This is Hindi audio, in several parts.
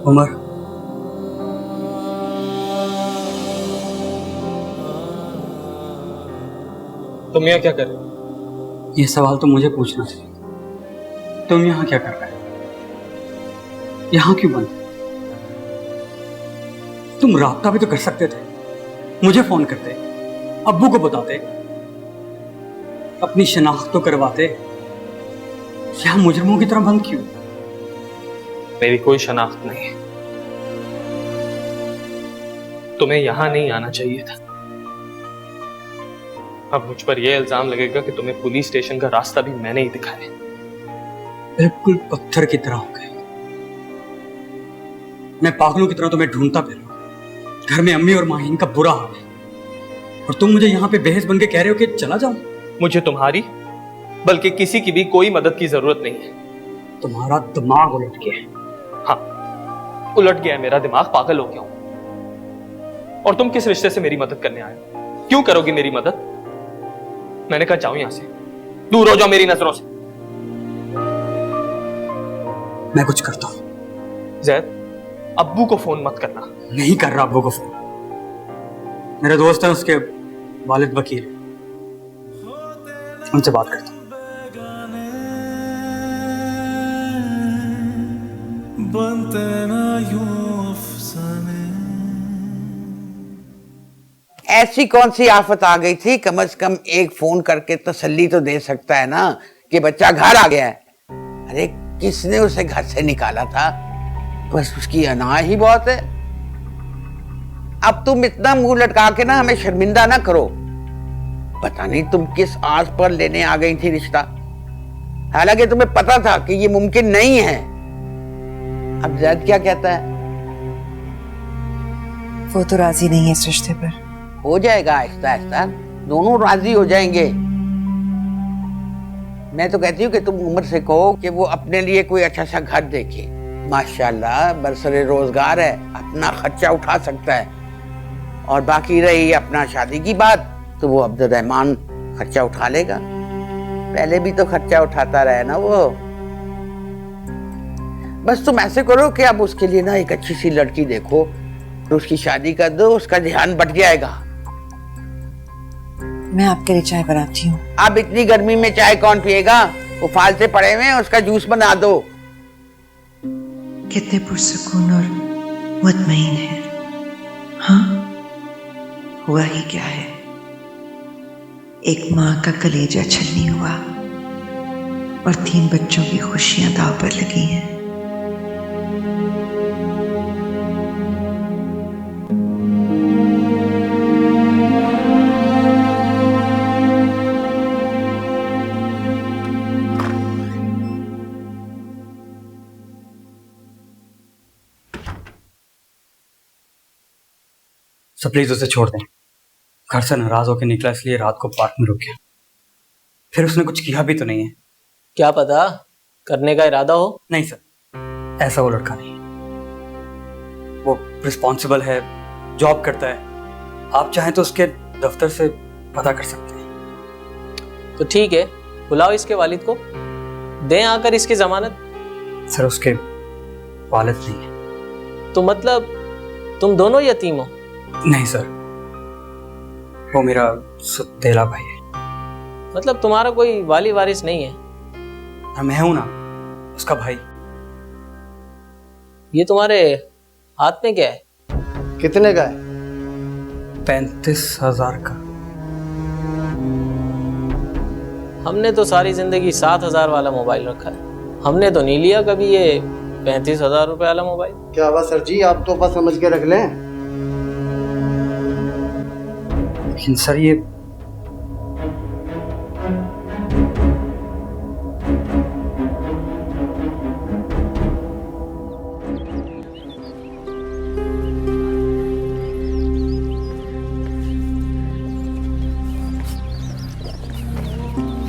उमर, तुम यहाँ क्या कर रहे हो? ये सवाल तो मुझे पूछना चाहिए। तुम यहाँ क्या कर रहे हो? यहाँ क्यों बंद? तुम राब्ता भी तो कर सकते थे, मुझे फोन करते, अब्बू को बताते, अपनी शनाख्त तो करवाते। यहाँ मुजरिमों की तरह बंद क्यों? मेरी कोई शनाख्त नहीं है। तुम्हें यहां नहीं आना चाहिए था। अब मुझ पर यह इल्जाम लगेगा कि तुम्हें पुलिस स्टेशन का रास्ता भी मैंने ही दिखाया। बिल्कुल पत्थर की तरह हो गए। मैं पागलों की तरह तुम्हें ढूंढता फिर घर में अम्मी और माहीन का बुरा हाल है, और तुम मुझे यहाँ पे बेहस बन के कह रहे हो कि चला जाऊं। मुझे तुम्हारी बल्कि किसी की भी कोई मदद की जरूरत नहीं है। तुम्हारा दिमाग उलट गया है। हाँ, उलट गया है मेरा दिमाग, पागल हो गया हूं। और तुम किस रिश्ते से मेरी मदद करने आए हो? क्यों करोगी मेरी मदद? मैंने कहा जाओ यहां से, दूर हो जाओ मेरी नजरों से। मैं कुछ करता हूं। जैद, अब्बू को फोन मत करना। नहीं कर रहा अब्बू को फोन। मेरे दोस्त है, उसके वालिद वकील, उनसे बात करता हूं। ऐसी कौन सी आफत आ गई थी? कम से कम एक फोन करके तसल्ली तो दे सकता है ना कि बच्चा घर आ गया है। अरे किसने उसे घर से निकाला था? बस उसकी अना ही बहुत है। अब तुम इतना मुंह लटका के ना हमें शर्मिंदा ना करो। पता नहीं तुम किस आस पर लेने आ गई थी रिश्ता, हालांकि तुम्हें पता था कि ये मुमकिन नहीं है। अब जैद क्या कहता है? वो तो राजी नहीं है इस रिश्ते पर। हो जाएगा, आहिस्ता आहिस्ता दोनों राजी हो जाएंगे। मैं तो कहती हूँ कि तुम उमर से कहो कि वो अपने लिए कोई अच्छा सा घर देखे। माशाल्लाह बरसरे रोजगार है, अपना खर्चा उठा सकता है। और बाकी रही अपना शादी की बात, तो वो अब्दुर्रहमान खर्चा उठा लेगा। पहले भी तो खर्चा उठाता रहा ना वो। बस तुम ऐसे करो कि अब उसके लिए ना एक अच्छी सी लड़की देखो, तो उसकी शादी कर दो, उसका ध्यान बट जाएगा। मैं आपके लिए चाय बनाती हूँ। अब इतनी गर्मी में चाय कौन पिएगा? वो फालते पड़े हुए हैं, उसका जूस बना दो। कितने पुरसुकून और मुतमईन है। हाँ, हुआ ही क्या है, एक माँ का कलेजा छलनी हुआ और 3 बच्चों की खुशियां दांव पर लगी हैं। सब प्लीज उसे छोड़ दें। घर से नाराज होकर निकला, इसलिए रात को पार्क में रुक गया। फिर उसने कुछ किया भी तो नहीं है। क्या पता करने का इरादा हो। नहीं सर, ऐसा वो लड़का नहीं है। वो रिस्पॉन्सिबल है, जॉब करता है। आप चाहें तो उसके दफ्तर से पता कर सकते हैं। तो ठीक है, बुलाओ इसके वालिद को, दें आकर इसकी जमानत। सर उसके वालिद नहीं है। तो मतलब तुम दोनों यतीम हो? नहीं सर, वो मेरा सुतेला भाई है। मतलब तुम्हारा कोई वाली वारिस नहीं है? और मैं हूं ना उसका भाई। ये तुम्हारे हाथ में क्या है? कितने का है? 35,000 का। हमने तो सारी जिंदगी 7,000 वाला मोबाइल रखा है। हमने तो नहीं लिया कभी ये 35,000 रुपए वाला मोबाइल। क्या हुआ सर जी, आप तो बस समझ के रख लें। लेकिन सर ये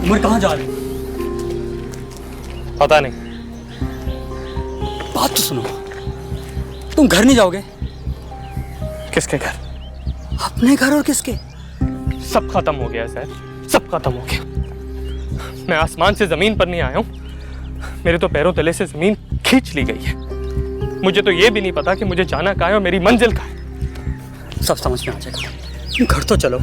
उमर कहाँ जा रहे? पता नहीं। बात तो सुनो, तुम घर नहीं जाओगे? किसके घर? अपने घर। और किसके? सब खत्म हो गया सर, सब खत्म हो गया। मैं आसमान से जमीन पर नहीं आया हूं, मेरे तो पैरों तले से जमीन खींच ली गई है। मुझे तो ये भी नहीं पता कि मुझे जाना कहाँ है और मेरी मंजिल कहाँ है। सब समझ में आ जाएगा। घर तो चलो।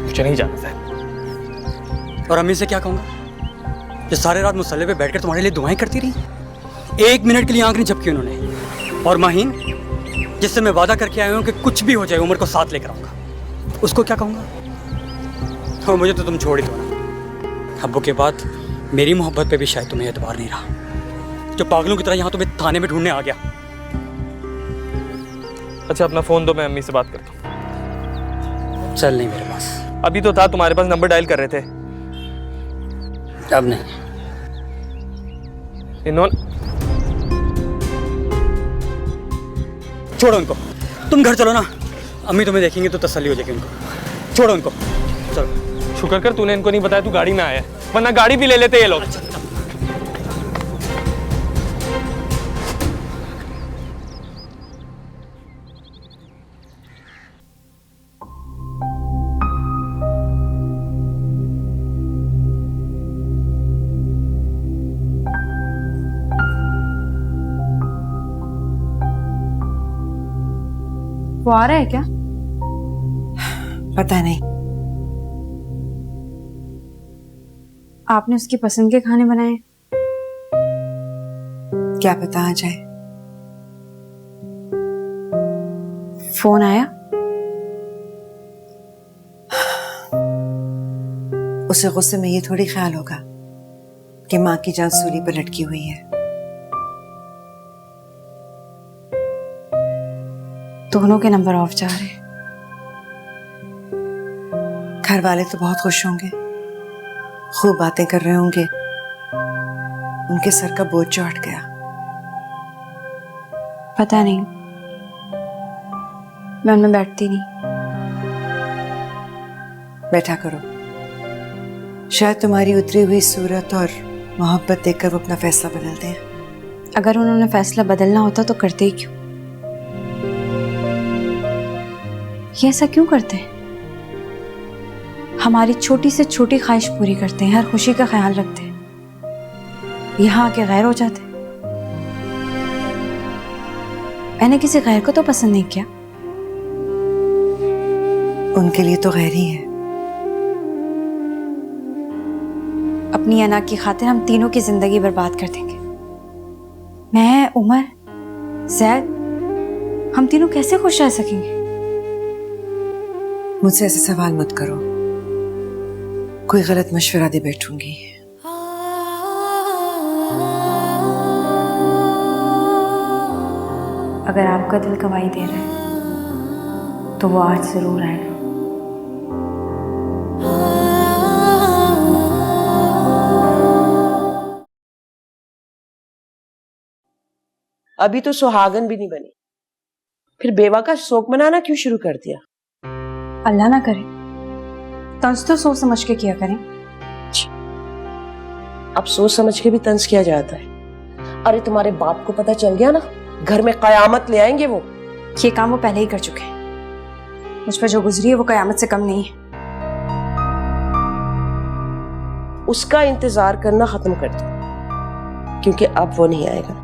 मुझे नहीं जाना साहब। और अम्मी से क्या कहूँगा जो सारे रात मुसल्ले पे बैठकर तुम्हारे लिए दुआएं करती रही? 1 मिनट के लिए आंख नहीं झपकी उन्होंने। और माहीन जिससे मैं वादा करके आया हूँ कि कुछ भी हो जाए उमर को साथ लेकर आऊँगा, उसको क्या कहूँगा? और मुझे तो तुम छोड़ ही दो ना। अब्बू के बाद मेरी मोहब्बत पे भी शायद तुम्हें एतबार नहीं रहा। जो पागलों की तरह यहाँ तुम्हें थाने में ढूंढने आ गया। अच्छा अपना फोन दो, मैं अम्मी से बात करता हूँ। चल नहीं मेरे पास। अभी तो था, तुम्हारे पास नंबर डायल कर रहे थे। अब नहीं। इन्होंने छोड़ो उनको, तुम घर चलो ना। अम्मी तुम्हें देखेंगे तो तसल्ली हो जाएगी उनको। छोड़ो उनको, चलो। शुक्र कर तूने इनको नहीं बताया तू गाड़ी में आया है, वरना गाड़ी भी ले लेते ये लोग। वो आ रहा है क्या? पता नहीं। आपने उसकी पसंद के खाने बनाए? क्या पता आ जाए। फोन आया? उसे गुस्से में ये थोड़ी ख्याल होगा कि माँ की जान सूली पर लटकी हुई है। दोनों के नंबर ऑफ जा रहे। घर वाले तो बहुत खुश होंगे, खूब बातें कर रहे होंगे। उनके सर का बोझ जो हट गया। पता नहीं, मैं उनमें बैठती नहीं। बैठा करो, शायद तुम्हारी उतरी हुई सूरत और मोहब्बत देखकर वो अपना फैसला बदल दें। अगर उन्होंने फैसला बदलना होता तो करते ही क्यों? ये ऐसा क्यों करते हैं? हमारी छोटी से छोटी ख्वाहिश पूरी करते हैं, हर खुशी का ख्याल रखते हैं, यहाँ आके गैर हो जाते हैं। मैंने किसी गैर को तो पसंद नहीं किया। उनके लिए तो गैर ही है। अपनी अना की खातिर हम तीनों की जिंदगी बर्बाद कर देंगे। मैं, उमर, जैद, हम तीनों कैसे खुश रह सकेंगे? मुझसे ऐसे सवाल मत करो, कोई गलत मशवरा दे बैठूंगी। अगर आपका दिल गवाही दे रहा है तो वो आज जरूर आएगा। अभी तो सुहागन भी नहीं बनी, फिर बेवा का शोक मनाना क्यों शुरू कर दिया? अल्लाह ना करे, तंज तो सोच समझ के किया करें। अब सोच समझ के भी तंज किया जाता है। अरे तुम्हारे बाप को पता चल गया ना, घर में कयामत ले आएंगे वो। ये काम वो पहले ही कर चुके हैं। मुझ पर जो गुजरी है वो कयामत से कम नहीं है। उसका इंतजार करना खत्म कर दो, क्योंकि अब वो नहीं आएगा।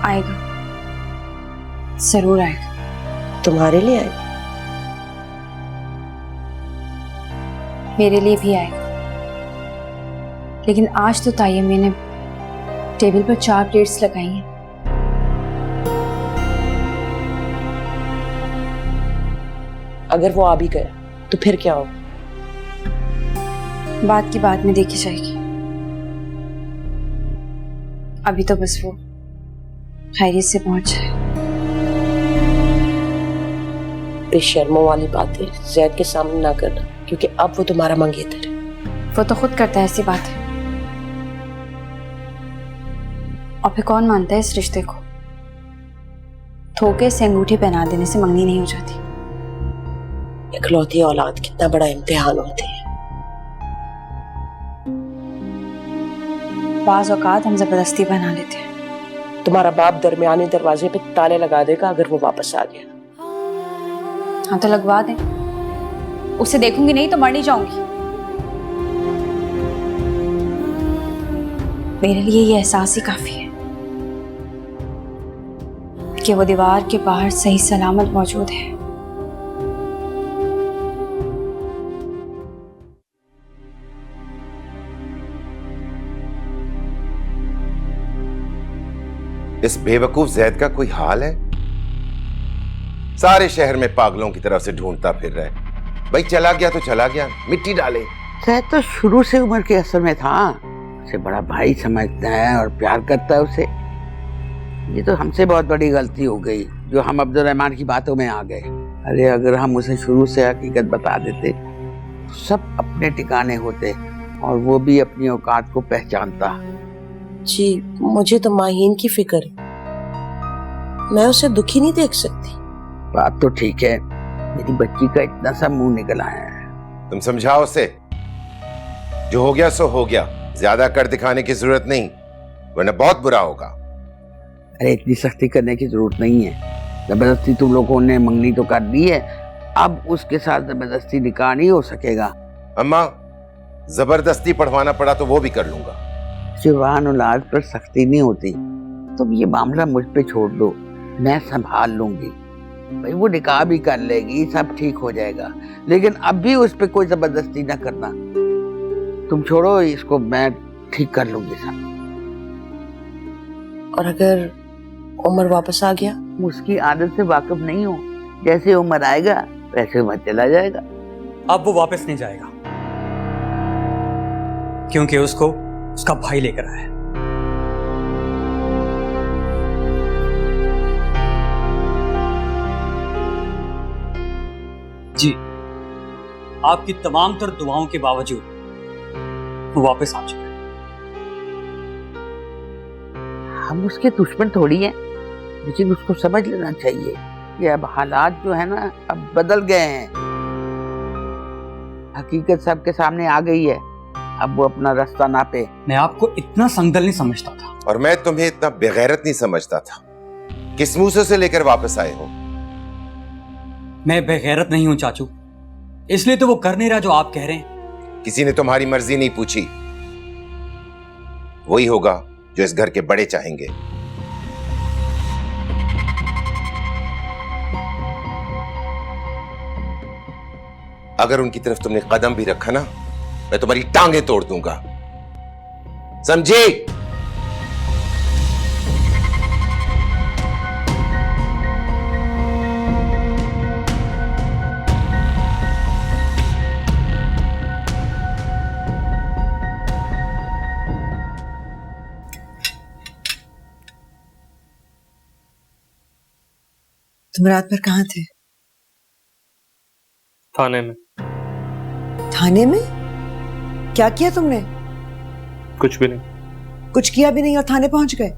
आएगा, जरूर आएगा। तुम्हारे लिए आएगा, मेरे लिए भी आएगा। लेकिन आज तो तायम्मी ने टेबल पर 4 प्लेट्स लगाई हैं। अगर वो आ भी गया तो फिर क्या होगा? बात की बात में देखी जाएगी। अभी तो बस वो खैरियत से पहुंच जाए। बेशर्मों वाली बातें जैद के सामने ना करना, क्योंकि अब वो तुम्हारा मंगेतर है। वो तो खुद करता है ऐसी बात। और फिर कौन मानता है इस रिश्ते को? धोखे से अंगूठी पहना देने से मंगनी नहीं हो जाती। इकलौती औलाद कितना बड़ा इम्तिहान होती है। बाज औकात हम जबरदस्ती बना लेते हैं। तुम्हारा बाप दरमियाने दरवाजे पे ताले लगा देगा अगर वो वापस आ गया। हाँ तो लगवा दे, उसे देखूंगी नहीं तो मर नहीं जाऊंगी। मेरे लिए ये एहसास ही काफी है कि वो दीवार के बाहर सही सलामत मौजूद है। इस बेवकूफ जैद का कोई हाल है? सारे शहर में पागलों की तरफ से ढूंढता फिर रहा है। भाई चला गया तो चला गया, मिट्टी डाले। शायद तो शुरू से उमर के असर में था, उसे बड़ा भाई समझता है और प्यार करता है उसे। ये तो हमसे बहुत बड़ी गलती हो गई जो हम अब्दुर्रहमान की बातों में आ गए। अरे अगर हम उसे शुरू से हकीकत बता देते तो सब अपने ठिकाने होते और वो भी अपनी औकात को पहचानता। जी मुझे तो माहीन की फिक्र है, मैं उसे दुखी नहीं देख सकती। बात तो ठीक है, मेरी बच्ची का इतना सा मुंह निकल आया है। तुम समझाओ उसे, जो हो गया सो हो गया, ज्यादा कर दिखाने की जरूरत नहीं वरना बहुत बुरा होगा। अरे इतनी सख्ती करने की जरूरत नहीं है, जबरदस्ती तुम लोगों ने मंगनी तो कर दी है, अब उसके साथ जबरदस्ती निकाह नहीं हो सकेगा। अम्मा जबरदस्ती पढ़वाना पड़ा तो वो भी कर लूंगा। जवान औलाद पर सख्ती नहीं होती, तुम ये मामला मुझ पे छोड़ दो, मैं संभाल लूंगी। भाई वो निकाह भी कर लेगी, सब ठीक हो जाएगा, लेकिन अब भी उस पे कोई जबरदस्ती ना करना। तुम छोड़ो इसको, मैं ठीक कर लूंगी सब। और अगर उमर वापस आ गया? उसकी आदत से वाकिफ नहीं हो, जैसे उमर आएगा वैसे उमर चला जाएगा। अब वो वापस नहीं जाएगा क्योंकि उसको उसका भाई लेकर आया है। जी, आपकी तमाम तर दुआओं के बावजूद वो वापस आ चुका है। हम उसके दुश्मन थोड़ी हैं, लेकिन उसको समझ लेना चाहिए कि अब हालात जो है ना अब बदल गए हैं। हकीकत सबके सामने आ गई है, अब वो अपना रास्ता नापे। मैं आपको इतना संगदल नहीं समझता था, और मैं तुम्हें इतना बेगैरत नहीं समझता था। किस मुंह से लेकर वापस आए हो? मैं बेगैरत नहीं हूं चाचू, इसलिए तो वो कर नहीं रहा जो आप कह रहे हैं। किसी ने तुम्हारी मर्जी नहीं पूछी, वही होगा जो इस घर के बड़े चाहेंगे। अगर उनकी तरफ तुमने कदम भी रखा ना, मैं तुम्हारी टांगे तोड़ दूंगा, समझे? तुम रात भर कहाँ थे? थाने में। थाने में? क्या किया तुमने? कुछ भी नहीं। कुछ किया भी नहीं और थाने पहुंच गए?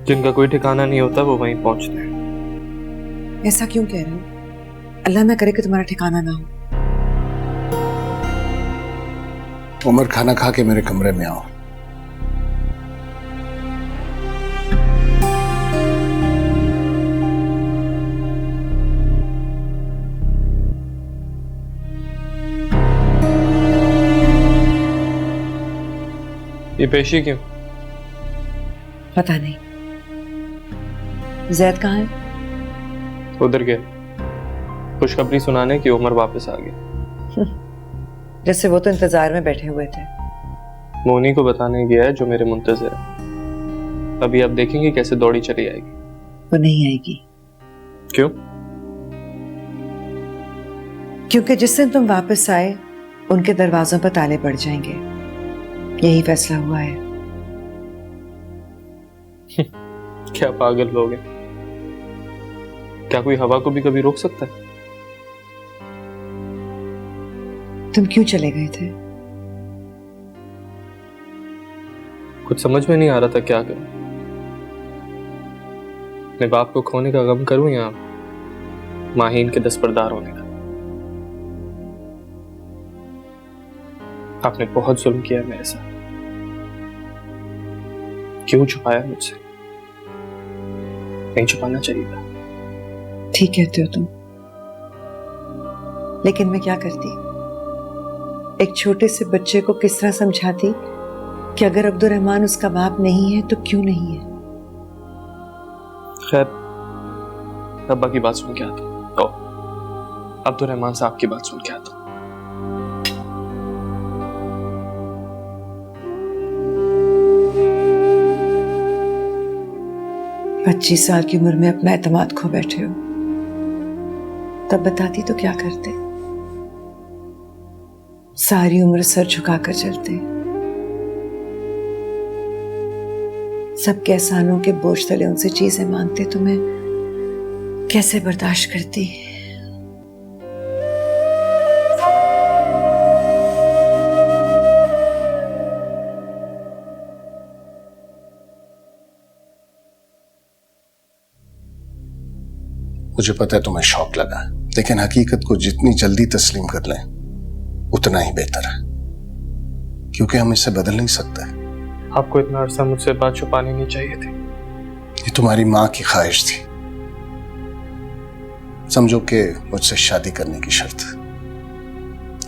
जिनका कोई ठिकाना नहीं होता वो वहीं पहुंचते हैं। ऐसा क्यों कह रहे हो? अल्लाह ना करे कि तुम्हारा ठिकाना ना हो। उमर खाना खा के मेरे कमरे में आओ। ये पेशी क्यों? पता नहीं। जैद कहाँ है? उधर गया खुशखबरी सुनाने की उमर वापस आ गई। जैसे वो तो इंतजार में बैठे हुए थे। मोनी को बताने गया है जो मेरे मुंतजिर है। अभी आप देखेंगे कैसे दौड़ी चली आएगी। वो नहीं आएगी। क्यों? क्योंकि जिस दिन तुम वापस आए उनके दरवाजों पर ताले पड़ जाएंगे, यही फैसला हुआ है। क्या पागल लोग हैं? क्या कोई हवा को भी कभी रोक सकता है? तुम क्यों चले गए थे? कुछ समझ में नहीं आ रहा था क्या करूं। अपने बाप को खोने का गम करूं या माहीन के दस्तबरदार होने का। आपने बहुत जुल्म किया मेरे साथ। क्यों छुपाया मुझसे? नहीं छुपाना चाहिए था। ठीक कहते हो तुम, लेकिन मैं क्या करती? एक छोटे से बच्चे को किस तरह समझाती कि अगर अब्दुर्रहमान उसका बाप नहीं है तो क्यों नहीं है? खैर, अब्बा की बात सुन के आता तो अब्दुर्रहमान साहब की बात सुन के आता। 25 साल की उम्र में अपना एतमाद खो बैठे हो। तब बताती तो क्या करते? सारी उम्र सर झुकाकर चलते, सबके एहसानों के बोझ तले उनसे चीजें मांगते, तो मैं कैसे बर्दाश्त करती? मुझे पता है तुम्हें शौक लगा, लेकिन हकीकत को जितनी जल्दी तस्लीम कर लें उतना ही बेहतर है, क्योंकि हम इसे बदल नहीं सकते। आपको इतना अरसा मुझसे बात छुपानी नहीं चाहिए थी। ये तुम्हारी माँ की ख्वाहिश थी। समझो कि मुझसे शादी करने की शर्त।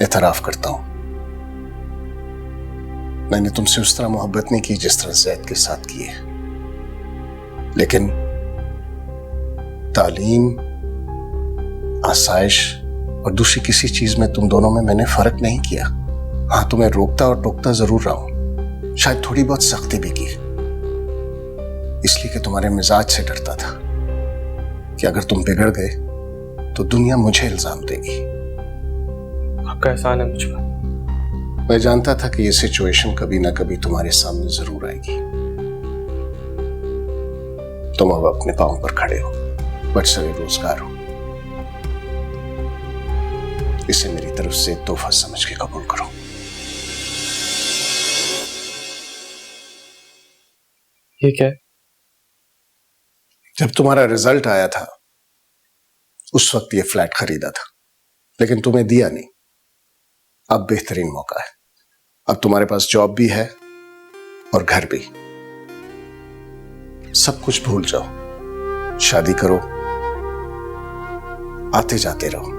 एतराफ करता हूं, मैंने तुमसे उस तरह मोहब्बत नहीं की जिस तरह जैद के साथ की है, लेकिन तालीम, आसाइश और दूसरी किसी चीज में तुम दोनों में मैंने फर्क नहीं किया। हाँ, तुम्हें रोकता और टोकता जरूर रहा हूं, शायद थोड़ी बहुत सख्ती भी की, इसलिए कि तुम्हारे मिजाज से डरता था कि अगर तुम बिगड़ गए तो दुनिया मुझे इल्जाम देगी। आपका एहसान है मुझ पर। मैं जानता था कि ये सिचुएशन कभी ना कभी तुम्हारे सामने जरूर आएगी। तुम अब अपने पांव पर खड़े हो, बरसरे रोजगार हो, इसे मेरी तरफ से तोहफा समझ के कबूल करो। ये क्या है? जब तुम्हारा रिजल्ट आया था उस वक्त ये फ्लैट खरीदा था, लेकिन तुम्हें दिया नहीं। अब बेहतरीन मौका है। अब तुम्हारे पास जॉब भी है और घर भी। सब कुछ भूल जाओ, शादी करो, आते जाते रहो,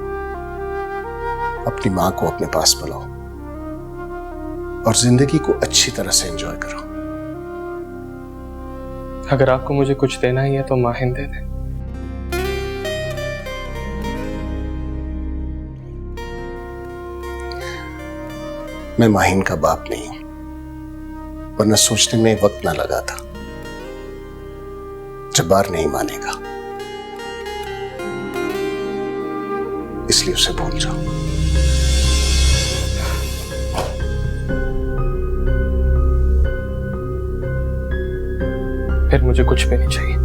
अपनी मां को अपने पास बुलाओ और जिंदगी को अच्छी तरह से एंजॉय करो। अगर आपको मुझे कुछ देना ही है तो माहिन दे दे। मैं माहिन का बाप नहीं हूं, वरना सोचने में वक्त ना लगा था। जब्बार नहीं मानेगा, इसलिए उसे भूल जाओ। फिर मुझे कुछ भी नहीं चाहिए।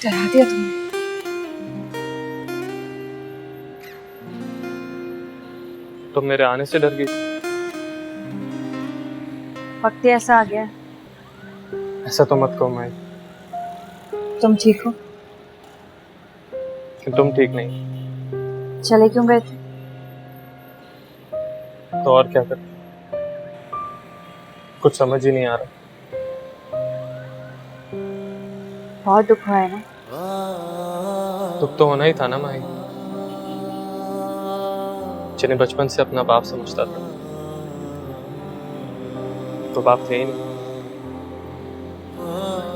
डरा दिया तुमने। तुम मेरे आने से डर गई? वक्त ही ऐसा आ गया। ऐसा तो मत कहो माई। तुम ठीक हो? कि तुम ठीक नहीं? चले क्यों गए थे? तो और क्या कर? कुछ समझ ही नहीं आ रहा। बहुत दुख हुआ है ना? दुख तो होना ही था ना माही। जिन्हें बचपन से अपना बाप समझता था तो बाप थे ही नहीं।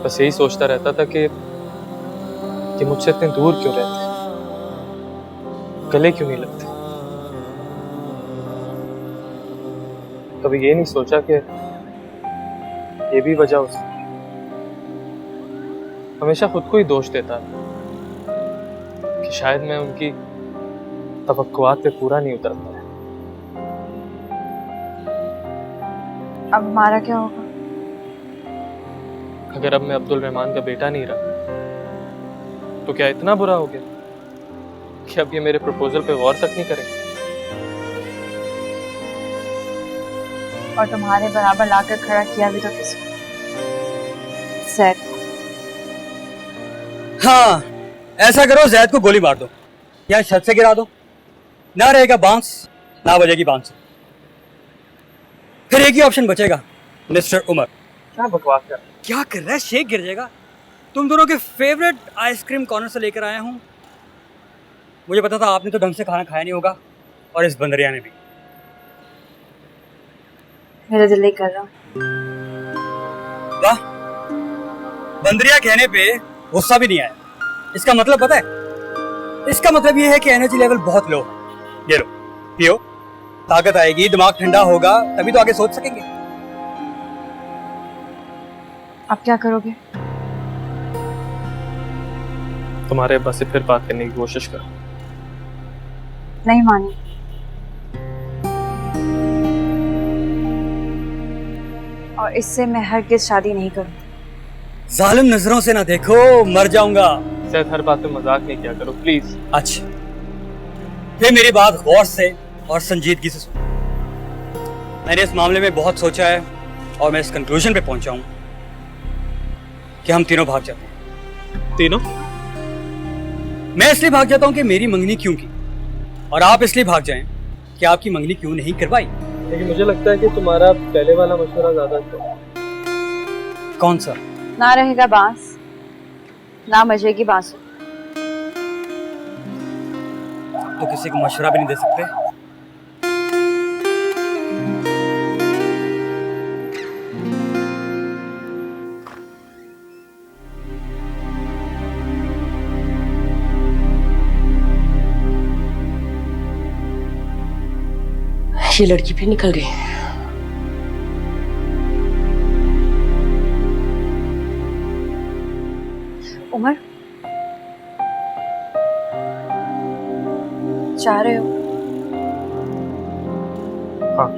बस यही सोचता रहता था कि मुझसे इतने दूर क्यों रहते, गले क्यों नहीं लगते। कभी ये नहीं सोचा कि ये भी वजह उसकी। हमेशा खुद को ही दोष देता कि शायद मैं उनकी तवक्कुआत पे पूरा नहीं उतर पाया। अब हमारा क्या होगा? अगर अब मैं अब्दुल रहमान का बेटा नहीं रहा तो क्या इतना बुरा हो गया कि अब ये मेरे प्रपोजल पे गौर तक नहीं करेंगे? और तुम्हारे बराबर लाकर खड़ा किया भी तो किसको? सैद। हाँ, ऐसा करो, जैद को गोली मार दो या छत से गिरा दो। ना रहेगा बांस ना बजेगी बांसुरी। फिर एक ही ऑप्शन बचेगा, मिस्टर उमर। क्या बकवास कर? क्या कर रहा है? शेक गिर जाएगा। तुम दोनों के फेवरेट आइसक्रीम कॉर्नर से लेकर आया हूँ। मुझे पता था आपने तो ढंग से खाना खाया नहीं होगा, और इस बंदरिया ने भी। मेरा दिल नहीं कर रहा। वाह, बंदरिया कहने पे गुस्सा भी नहीं आया। इसका मतलब पता है? इसका मतलब ये है कि एनर्जी लेवल बहुत लो है। ये लो, पियो, ताकत आएगी, दिमाग ठंडा होगा, तभी तो आगे सोच सकेंगे। आप क्या करोगे? तुम्हारे अब्बा से फिर बात करने की कोशिश करो। नहीं मानी। और इससे मैं हरगिज़ शादी नहीं करूंगी। जालिम नजरों से ना देखो, मर जाऊंगा। शायद हर बात में मजाक नहीं किया करो प्लीज। अच्छा, फिर मेरी बात गौर से और संजीदगी से सुनो। मैंने इस मामले में बहुत सोचा है और मैं इस कंक्लूजन पे पहुंचा हूं कि हम तीनों भाग जाते हैं। तीनों? मैं इसलिए भाग जाता हूं कि मेरी मंगनी क्यों की, और आप इसलिए भाग जाएं कि आपकी मंगनी क्यों नहीं करवाई। लेकिन मुझे लगता है कि तुम्हारा पहले वाला मशवरा ज्यादा अच्छा है। कौन सा? ना रहेगा बांस, ना बजेगी बांसुरी। तो किसी को मशवरा भी नहीं दे सकते? ये लड़की फिर निकल गई। उमर, जा रहे हो? हाँ।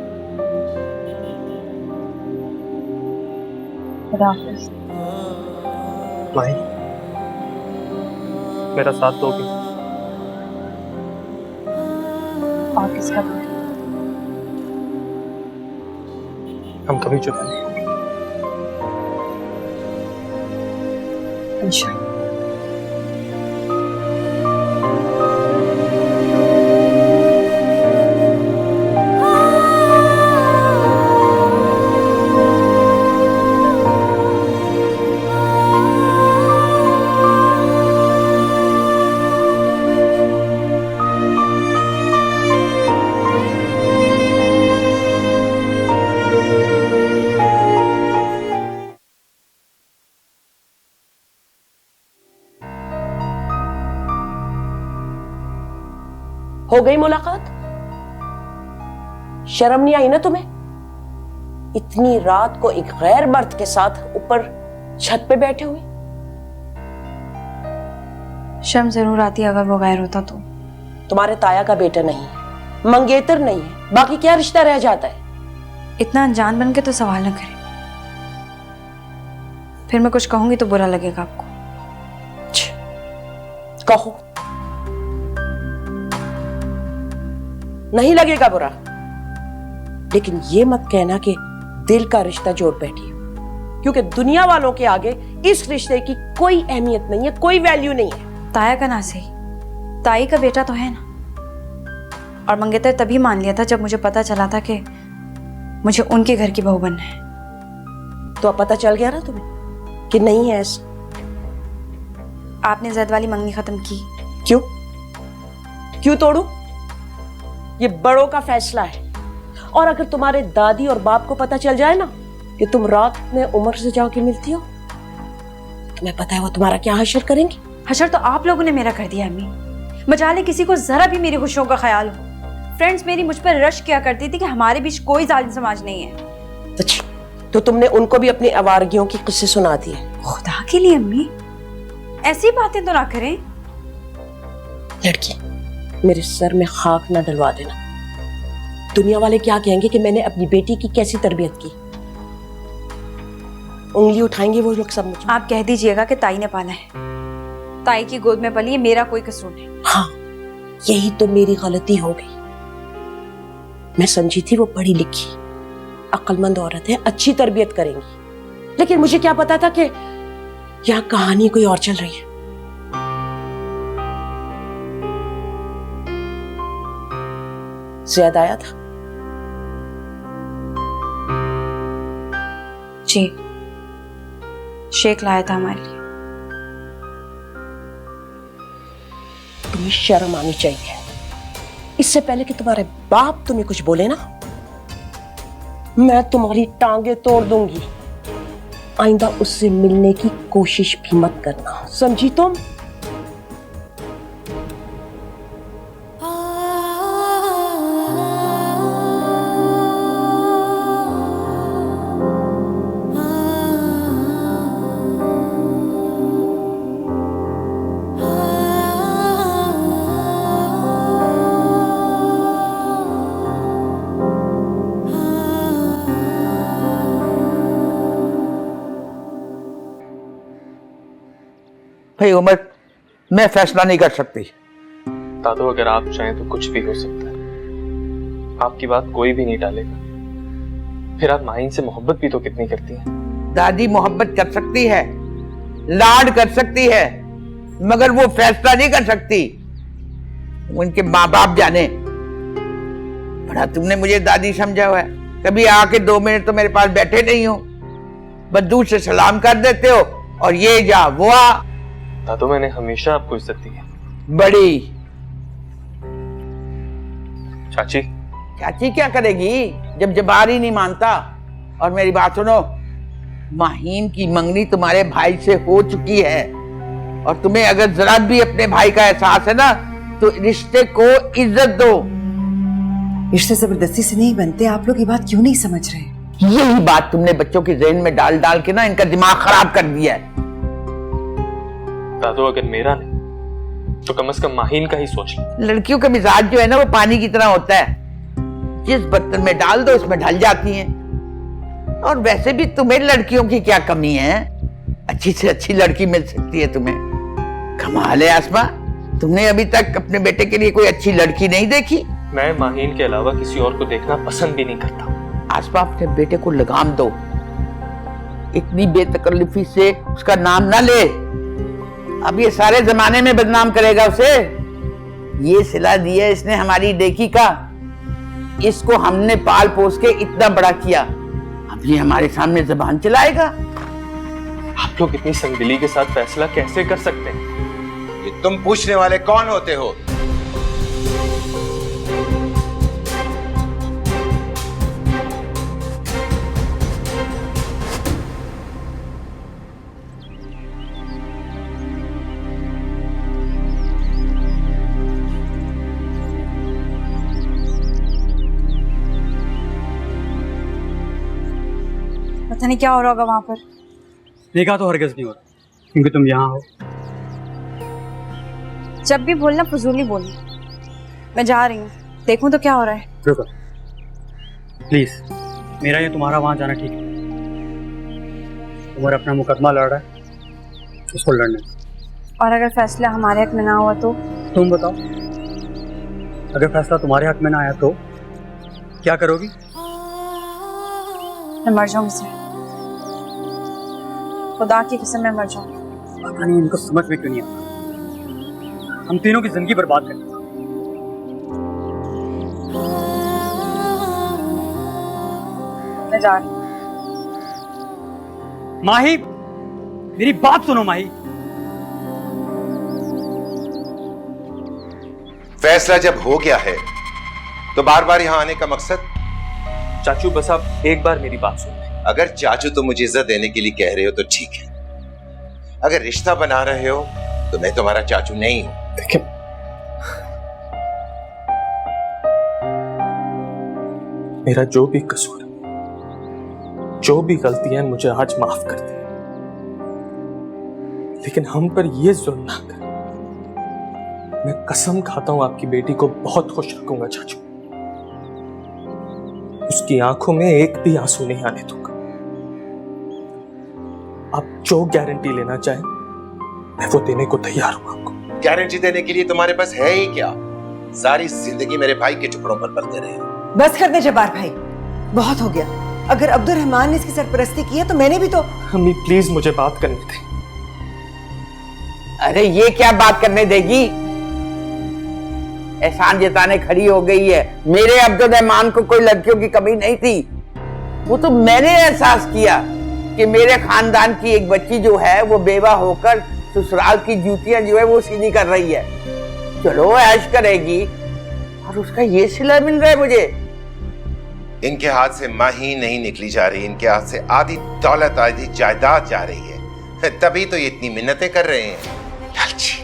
खुदा हाफिज। माही, मेरा साथ दोगी? और किसका भी? हम कभी चुप नहीं। इंशाल्लाह। हो गई मुलाकात? शर्म नहीं आई ना तुम्हें? इतनी रात को एक गैर मर्द के साथ ऊपर छत पे बैठे हुए। शर्म जरूर आती अगर वो गैर होता तो। तुम्हारे ताया का बेटा नहीं है, मंगेतर नहीं है, बाकी क्या रिश्ता रह जाता है? इतना अनजान बन के तो सवाल न करें, फिर मैं कुछ कहूंगी तो बुरा लगेगा आपको। कहो, नहीं लगेगा बुरा, लेकिन ये मत कहना कि दिल का रिश्ता जोड़ बैठी हो, क्योंकि दुनिया वालों के आगे इस रिश्ते की कोई अहमियत नहीं है, कोई वैल्यू नहीं है। ताया का ना सही, ताई का बेटा तो है ना। और मंगेतर तभी मान लिया था जब मुझे पता चला था कि मुझे उनके घर की बहू बनना है। तो अब पता चल गया ना तुम्हें कि नहीं है ऐसा? आपने जैद वाली मंगनी खत्म की। क्यों? क्यों तोड़ू? ये बड़ों का फैसला है। और अगर तुम्हारे दादी और बाप को पता चल जाए ना कि तुम रात में उमर से जाके मिलती हो, तुम्हें पता है वो तुम्हारा क्या हशर करेंगे? हशर तो आप लोगों ने मेरा कर दिया अम्मी। मजाले किसी को जरा भी मेरी खुशियों का ख्याल हो। फ्रेंड्स मेरी मुझ पर रश किया करती थी कि हमारे बीच कोई जालिम समाज नहीं है। अच्छा, तो तुमने उनको भी अपनी आवारगियों की किस्से सुना दिए? खुदा के लिए अम्मी, ऐसी बातें तो ना करें। लड़की, मेरे सर में खाक ना डलवा देना। दुनिया वाले क्या कहेंगे कि मैंने अपनी बेटी की कैसी तरबियत की? उंगली उठाएंगे वो लोग सब मुझे। आप कह दीजिएगा कि ताई ने पाला है, ताई की गोद में पली है, मेरा कोई कसूर नहीं। हाँ, यही तो मेरी गलती हो गई। मैं समझी थी वो पढ़ी लिखी अक्लमंद औरत है, अच्छी तरबियत करेंगी, लेकिन मुझे क्या पता था कि यहाँ कहानी कोई और चल रही है। जैद आया था? जी, शेख लाया था हमारे लिए। तुम्हें शर्म आनी चाहिए। इससे पहले कि तुम्हारे बाप तुम्हें कुछ बोले ना, मैं तुम्हारी टांगे तोड़ दूंगी। आइंदा उससे मिलने की कोशिश भी मत करना, समझी तुम? भाई उमर, मैं फैसला नहीं कर सकती। दादू अगर आप चाहें तो कुछ भी हो सकता है। आपकी बात कोई भी नहीं टालेगा। फिर आप माहीन से मोहब्बत भी तो कितनी करती हैं। दादी मोहब्बत कर सकती है, लाड कर सकती है, मगर वो फैसला नहीं कर सकती। उनके माँ बाप जाने। बड़ा तुमने मुझे दादी समझा हुआ है। कभी आके 2 मिनट तो मेरे पास बैठे नहीं हो, बस दूर से सलाम कर देते हो और ये जा वो आ। दादू मैंने हमेशा आपको इज्जत दी है। बड़ी चाची। चाची क्या करेगी जब जबार ही नहीं मानता। और मेरी बात सुनो, माहीन की मंगनी तुम्हारे भाई से हो चुकी है, और तुम्हें अगर जरा भी अपने भाई का एहसास है ना, तो रिश्ते को इज्जत दो। रिश्ते जबरदस्ती से नहीं बनते। आप लोग ये बात क्यों नहीं समझ रहे? यही बात तुमने बच्चों के जहन में डाल डाल के ना इनका दिमाग खराब कर दिया है। दादू अगर मेरा नहीं तो कम से कम माहीन का ही सोच लो। लड़कियों का मिजाज जो है ना वो पानी की तरह होता है, जिस बर्तन में डाल दो उसमें ढल जाती हैं। और वैसे भी तुम्हें लड़कियों की क्या कमी है? अच्छी से अच्छी लड़की मिल सकती है तुम्हें। कमाल है आसमा, तुमने अभी तक अपने बेटे के लिए कोई अच्छी लड़की नहीं देखी? मैं माहीन के अलावा किसी और को देखना पसंद भी नहीं करता। आसमा अपने बेटे को लगाम दो। इतनी बेतकल्लुफी से उसका नाम ना ले। अब ये सारे जमाने में बदनाम करेगा उसे। ये सिला दिया इसने हमारी डेकी का। इसको हमने पाल पोस के इतना बड़ा किया, अब ये हमारे सामने जबान चलाएगा। आप लोग इतनी संगदिली के साथ फैसला कैसे कर सकते हैं? ये तुम पूछने वाले कौन होते हो? पता नहीं क्या हो रहा होगा वहां पर। देखा तो हरगिज़ नहीं हो रहा, क्योंकि तुम यहाँ हो। जब भी बोलना फजूल नहीं बोलना। मैं जा रही हूँ, देखूं तो क्या हो रहा है। रुको प्लीज, मेरा या तुम्हारा वहां जाना ठीक है। उमर अपना मुकदमा लड़ रहा है, उसको लड़ने दो। और अगर फैसला हमारे हक में ना हुआ तो? तुम बताओ, अगर फैसला तुम्हारे हक में ना आया तो क्या करोगी? मैं मर जाऊंगी सर, खुदा की कसम मैं मर जाऊंगी। पता नहीं इनको समझ में क्यों नहीं आता। हम तीनों की जिंदगी बर्बाद कर दी। मैं जा रही हूँ। माही, मेरी बात सुनो माही। फैसला जब हो गया है तो बार बार यहां आने का मकसद? चाचू बस आप एक बार मेरी बात सुन। अगर चाचू तुम मुझे इज्जत देने के लिए कह रहे हो तो ठीक है, अगर रिश्ता बना रहे हो तो मैं तुम्हारा चाचू नहीं हूं। देखिए, मेरा जो भी कसूर है, जो भी गलती है, मुझे आज माफ कर दी, लेकिन हम पर ये जुल्म ना कर। मैं कसम खाता हूं आपकी बेटी को बहुत खुश रखूंगा चाचू। उसकी आंखों में एक भी आंसू नहीं आने दूंगा। आप जो गारंटी लेना चाहें मैं वो देने को तैयार हूं आपको। गारंटी देने के लिए तुम्हारे पास है ही क्या? सारी जिंदगी मेरे भाई के टुकड़ों पर पलते रहे। बस कर दे जब्बार भाई, बहुत हो गया। अगर अब्दुल रहमान ने इसकी सरपरस्ती की है तो मैंने भी तो। अम्मी प्लीज मुझे बात करने दें। अरे ये क्या बात करने देगी? एहसान जताने खड़ी हो गई है। मेरे अब्दुर्रहमान को कोई लड़कियों की कमी नहीं थी। वो तो मैंने एहसास किया कि मेरे खानदान की एक बच्ची जो है वो बेवा होकर ससुराल की जूतियां जो है वो सीधी कर रही है। चलो ऐश करेगी और उसका ये सिला मिल रहा है मुझे। इनके हाथ से माही नहीं निकली जा रही, इनके हाथ से आधी दौलत आधी जायदाद जा रही है, तभी तो ये इतनी मिन्नतें कर रहे हैं। लालची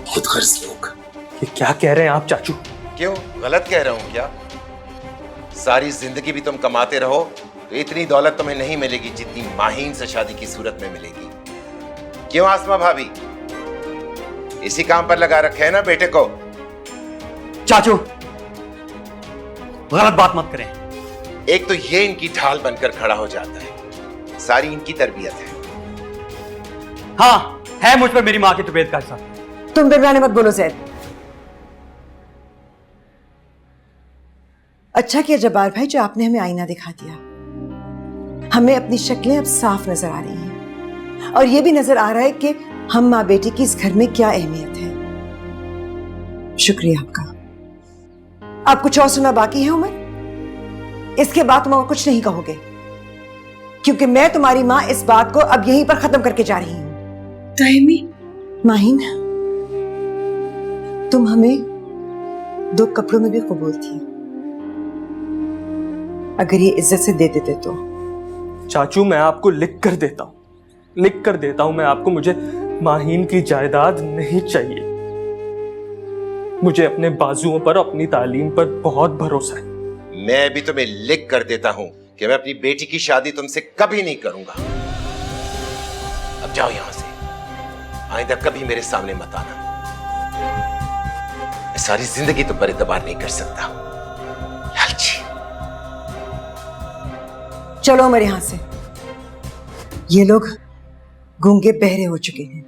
खुदगर्ज लोग। ये क्या कह रहे हैं आप चाचू? क्यों गलत कह रहा हूं क्या? सारी जिंदगी भी तुम कमाते रहो तो इतनी दौलत तुम्हें नहीं मिलेगी जितनी माहीन से शादी की सूरत में मिलेगी। क्यों आसमा भाभी, इसी काम पर लगा रखे है ना बेटे को? चाचू गलत बात मत करें। एक तो ये इनकी ढाल बनकर खड़ा हो जाता है, सारी इनकी तरबियत है। हाँ है मुझ पर मेरी माँ की तबीयत का हिस्सा। तुम बिगड़ाने मत बोलो जैद। अच्छा किया जब्बार भाई जो आपने हमें आईना दिखा दिया। हमें अपनी शक्लें अब साफ नजर आ रही हैं और ये भी नजर आ रहा है कि हम माँ बेटी की इस घर में क्या अहमियत है। शुक्रिया आपका। आप कुछ और सुना बाकी है उमर? इसके बाद तुम और कुछ नहीं कहोगे क्योंकि मैं तुम्हारी माँ इस बात को अब यहीं पर खत्म करके जा रही हूं। तायमी, माहिन, तुम हमें 2 कपड़ों में भी कबूल थी। अगर ये इज्जत से दे देते तो। चाचू मैं आपको लिख कर देता हूं मैं आपको। मुझे माहीन की जायदाद नहीं चाहिए। मुझे अपने बाजुओं पर, अपनी तालीम पर बहुत भरोसा है। मैं भी तुम्हें लिख कर देता हूं कि मैं अपनी बेटी की शादी तुमसे कभी नहीं करूंगा। अब जाओ यहां से, आइंदा कभी मेरे सामने मत आना। मैं सारी जिंदगी तुम पर एतबार नहीं कर सकता। लालची। चलो मेरे यहां से। ये लोग गूंगे बहरे हो चुके हैं,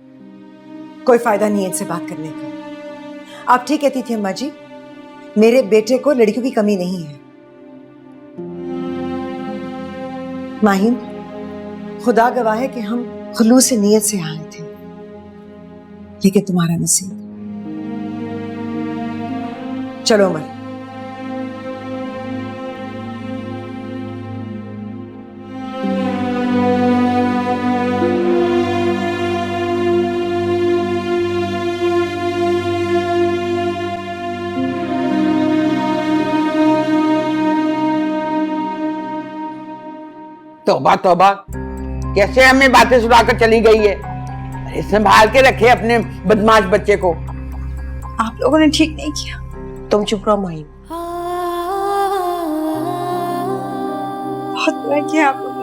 कोई फायदा नहीं है इनसे बात करने का। आप ठीक कहती थी अम्मा जी, मेरे बेटे को लड़कियों की कमी नहीं है। माहिन, खुदा गवाह है कि हम खुलूस से नीयत से आए थे, लेकिन तुम्हारा नसीब। चलो अमर। तौबा तौबा, कैसे हमें बातें सुनाकर चली गई है। अरे संभाल के रखे अपने बदमाश बच्चे को। आप लोगों ने ठीक नहीं किया। तुम चुप रहो माहिन। बहुत बुरा किया आप लोगों ने।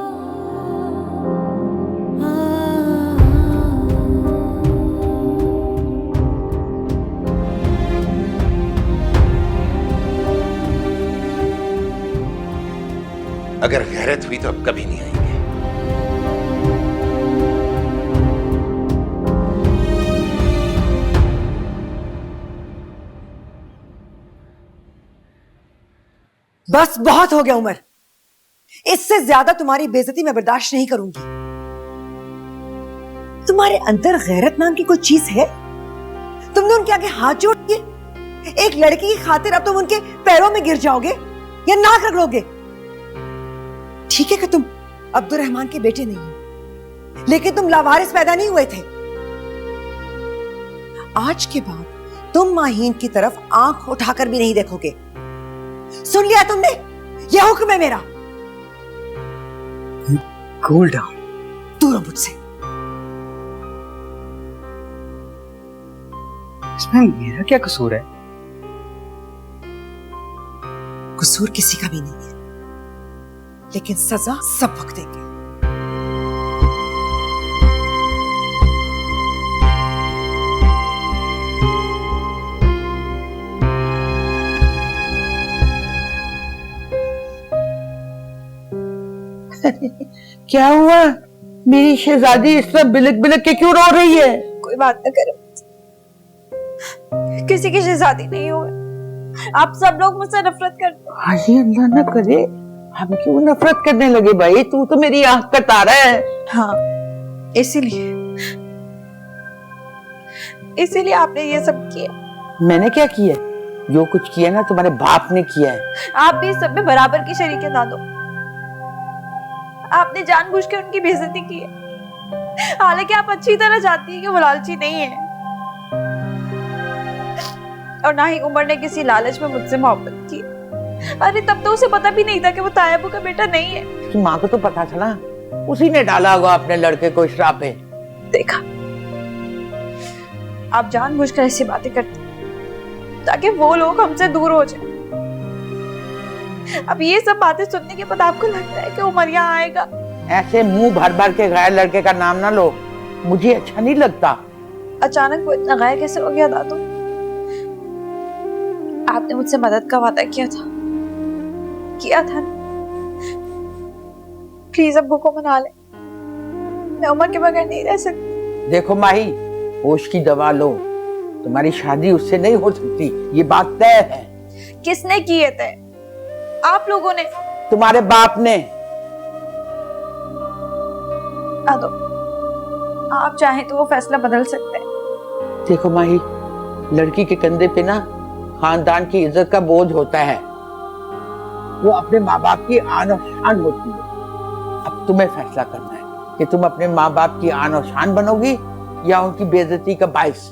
अगर गैरत हुई तो अब कभी नहीं आएंगे। बस बहुत हो गया उमर, इससे ज्यादा तुम्हारी बेइज्जती मैं बर्दाश्त नहीं करूंगी। तुम्हारे अंदर गैरत नाम की कोई चीज है? तुमने उनके आगे हाथ जोड़ दिए? एक लड़की की खातिर अब तुम उनके पैरों में गिर जाओगे या नाक रगड़ोगे? ठीक है कि तुम अब्दुर्रहमान के बेटे नहीं हो, लेकिन तुम लावारिस पैदा नहीं हुए थे। आज के बाद तुम माहीन की तरफ आंख उठाकर भी नहीं देखोगे। सुन लिया तुमने? यह हुक्म है मेरा। Cool down. दूर हो मुझसे। इसमें मेरा क्या कसूर है? कसूर किसी का भी नहीं है, लेकिन सजा सब वक्त देंगे। क्या हुआ? मेरी शहजादी इस तरह बिलक बिलक के क्यों रो रही है? कोई बात न करो, किसी की शहजादी नहीं हो। आप सब लोग मुझसे नफरत करते हो। हाजी अल्लाह ना करे, हम क्यों नफरत करने लगे भाई? तू तो मेरी आंख का तारा है। हाँ, इसीलिए आपने ये सब किया। मैंने क्या किया? जो कुछ किया ना तुम्हारे बाप ने किया है। आप भी सब में बराबर की शरीक है दादो। आपने जानबूझ के उनकी बेइज्जती की है, हालांकि आप अच्छी तरह जानती हैं कि वो लालची नहीं है, और ना ही उमर ने किसी लालच में मुझसे मोहब्बत की। अरे तब तो उसे पता भी नहीं था कि वो तायबू का बेटा नहीं है। उसकी माँ को तो पता चला, उसी ने डाला होगा अपने लड़के को इस राह पे। देखा, आप जानबूझकर ऐसी बातें करते ताकि वो लोग हमसे दूर हो जाए। अब ये सब बातें सुनने के बाद आपको लगता है कि उमर यहाँ आएगा? ऐसे मुंह भर भर के गैर लड़के का नाम ना लो, मुझे अच्छा नहीं लगता। अचानक वो इतना गैर कैसे हो गया दादू? आपने मुझसे मदद का वादा किया था ना? प्लीज अब को मना ले, मैं उमर के बगैर नहीं रह सकती। देखो माही, होश की दवा लो, तुम्हारी शादी उससे नहीं हो सकती, ये बात तय है। किसने की है तय? आप लोगों ने? तुम्हारे बाप ने। दादू, आप चाहें तो वो फैसला बदल सकते हैं। देखो माही, लड़की के कंधे पे ना खानदान की इज्जत का बोझ होता है, वो अपने माँ बाप की आन और शान होती है। अब तुम्हें फैसला करना है कि तुम अपने माँ बाप की आन और शान बनोगी या उनकी बेइज्जती का बाइस।